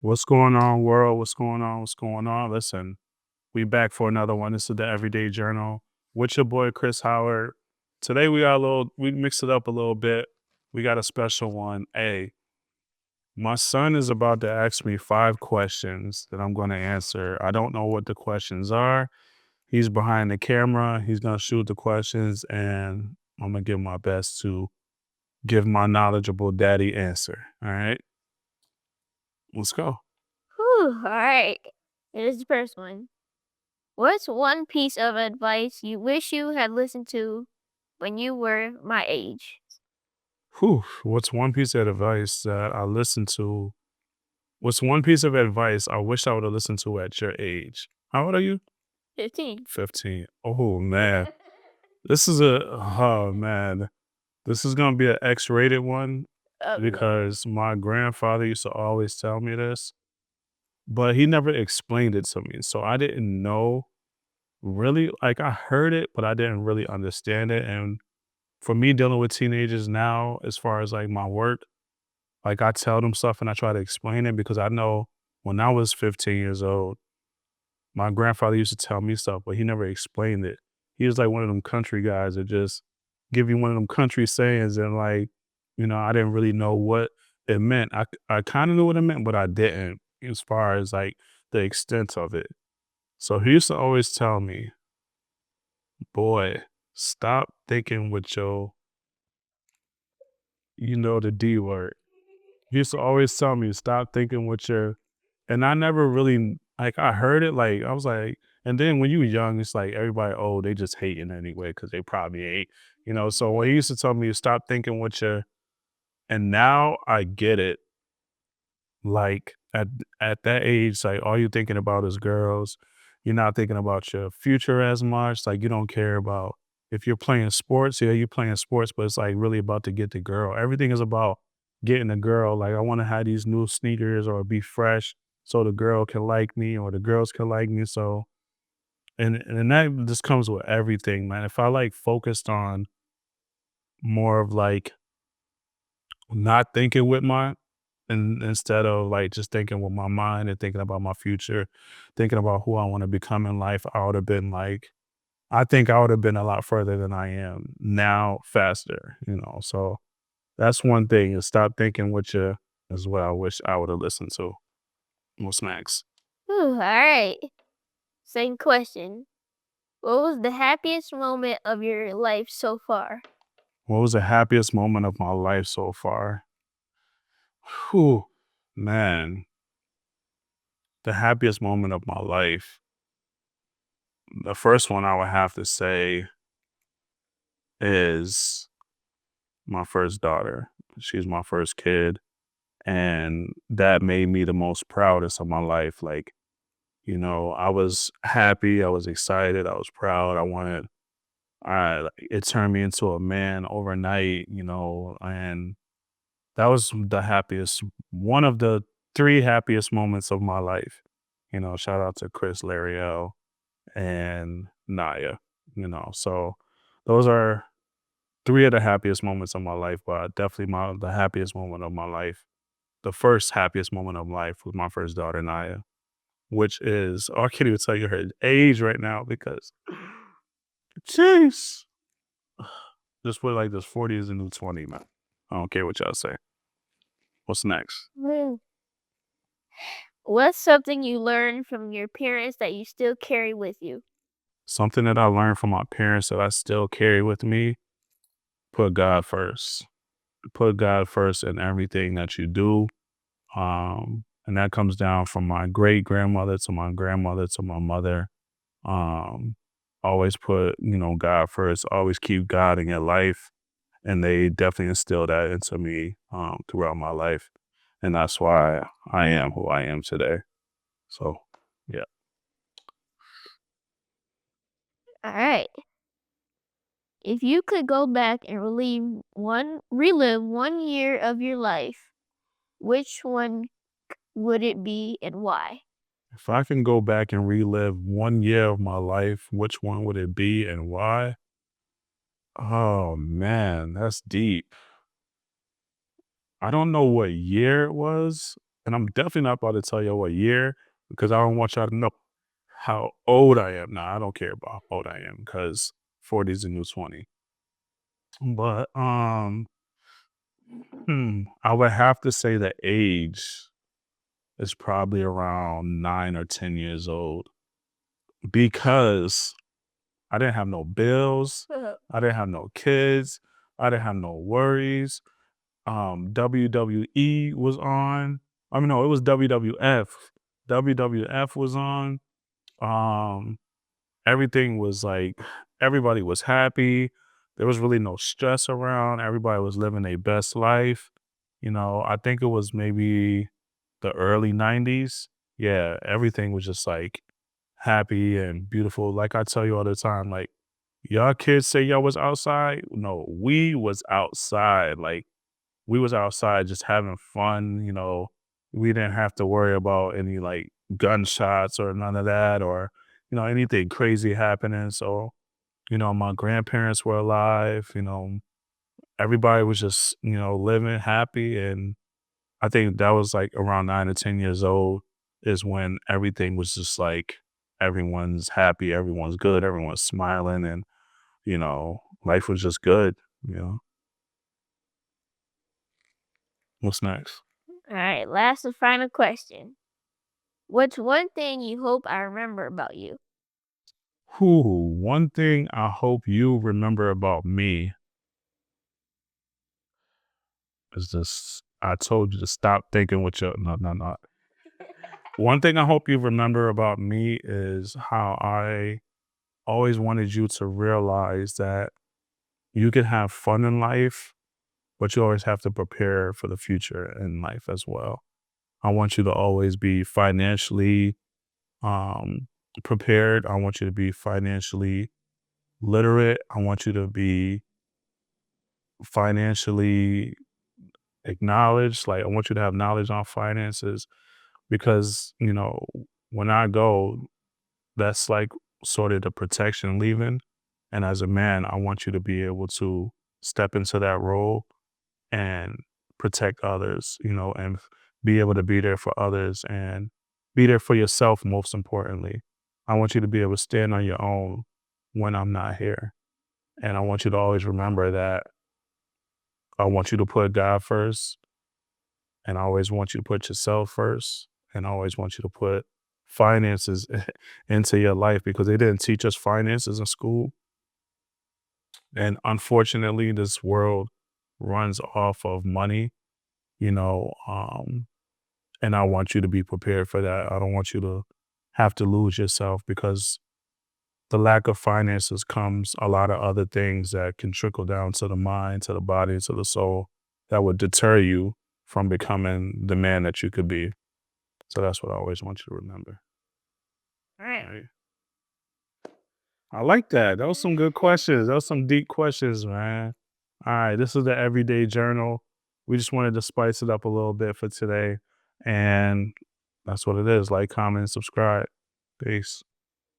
What's going on, world? What's going on? What's going on? Listen, we back for another one. This is the Everyday Journal with your boy Chris Howard. Today we mixed it up a little bit. We got a special one. Hey, my son is about to ask me 5 questions that I'm going to answer. I don't know what the questions are. He's behind the camera. He's going to shoot the questions, and I'm going to give my best to give my knowledgeable daddy answer. All right, let's go. Whew, all right. Here's the first one. What's one piece of advice you wish you had listened to when you were my age? Whew, what's one piece of advice that I listened to? What's one piece of advice I wish I would have listened to at your age? How old are you? 15. 15. Oh man. Oh man. This is gonna be an X-rated one Oh no. because my grandfather used to always tell me this, but he never explained it to me. So I didn't know really, like I heard it, but I didn't really understand it. And for me dealing with teenagers now, as far as like my work, like, I tell them stuff and I try to explain it because I know when I was 15 years old, my grandfather used to tell me stuff, but he never explained it. He was like one of them country guys that just give you one of them country sayings and like, I didn't really know what it meant. I kind of knew what it meant, but I didn't as far as like the extent of it. So he used to always tell me, boy, stop thinking with your, the D word. He used to always tell me, "Stop thinking with your," and I never really like, I heard it, like, I was like and then when you young, it's like everybody, "Oh, they just hating anyway because they probably ain't," so when he used to tell me, "Stop thinking with your," and now I get it, like, at that age, like, all you're thinking about is girls. You're not thinking about your future as much, like, you don't care about if you're playing sports, yeah, you're playing sports, but it's, like, really about to get the girl. Everything is about getting a girl, like, I wanna have these new sneakers or be fresh so the girl can like me or the girls can like me, so and that just comes with everything, man. If I, like, focused on more of, like, not thinking with my and instead of like just thinking with my mind and thinking about my future, thinking about who I want to become in life, I would have been like, I think I would have been a lot further than I am now, faster. So that's one thing is stop thinking with you is what I wish I would have listened to. What's next? Whew, all right. Same question. What was the happiest moment of your life so far? What was the happiest moment of my life so far? Whew, man, the happiest moment of my life. The first one I would have to say is my first daughter. She's my first kid, and that made me the most proudest of my life. Like, I was happy, I was excited, I was proud. It turned me into a man overnight, and that was the happiest, one of the 3 happiest moments of my life. Shout out to Chris Lariel and Naya. So those are 3 of the happiest moments of my life, but definitely the happiest moment of my life, the first happiest moment of life was my first daughter, Naya, which is I can't even tell you her age right now because jeez. Just put it like this, 40 is the new 20, man. I don't care what y'all say. What's next? Hmm. What's something you learned from your parents that you still carry with you? Something that I learned from my parents that I still carry with me, put God first. Put God first in everything that you do. And that comes down from my great grandmother to my grandmother to my mother. Um, always put God first, always keep God in your life. And they definitely instilled that into me throughout my life. And that's why I am who I am today. So, yeah. All right. If you could go back and relive 1 year of your life, which one would it be and why? If I can go back and relive 1 year of my life, which one would it be and why? Oh, man, that's deep. I don't know what year it was. And I'm definitely not about to tell y'all what year because I don't want y'all to know how old I am. Nah, I don't care about how old I am because 40 is the new 20. But I would have to say the age is probably around 9 or 10 years old because I didn't have no bills, I didn't have no kids, I didn't have no worries. WWE was on. I mean, no, it was WWF. WWF was on. Um, Everything was like everybody was happy. There was really no stress around. Everybody was living their best life. I think it was maybe the early 90s. Yeah, everything was just like happy and beautiful. Like I tell you all the time, like y'all kids say y'all was outside. No, we was outside. Like we was outside just having fun. We didn't have to worry about any like gunshots or none of that or anything crazy happening. So, my grandparents were alive, everybody was just, living happy. And I think that was like around 9 to 10 years old is when everything was just like everyone's happy, everyone's good, everyone's smiling, and life was just good. What's next? All right, last and final question. What's one thing you hope I remember about you? One thing I hope you remember about me is this. I told you to stop thinking with your no, no, no. One thing I hope you remember about me is how I always wanted you to realize that you can have fun in life, but you always have to prepare for the future in life as well. I want you to always be financially um, prepared. I want you to be financially literate. I want you to be financially acknowledged. Like, I want you to have knowledge on finances because, when I go, that's like sort of the protection leaving. And as a man, I want you to be able to step into that role and protect others, and be able to be there for others and be there for yourself, most importantly. I want you to be able to stand on your own when I'm not here. And I want you to always remember that I want you to put God first. And I always want you to put yourself first. And I always want you to put finances into your life because they didn't teach us finances in school. And unfortunately, this world runs off of money, you know, um, and I want you to be prepared for that. I don't want you to have to lose yourself because the lack of finances comes a lot of other things that can trickle down to the mind, to the body, to the soul that would deter you from becoming the man that you could be. So that's what I always want you to remember. All right. Right? I like that. That was some good questions. That was some deep questions, man. All right. This is the Everyday Journal. We just wanted to spice it up a little bit for today. And that's what it is. Like, comment, and subscribe. Peace.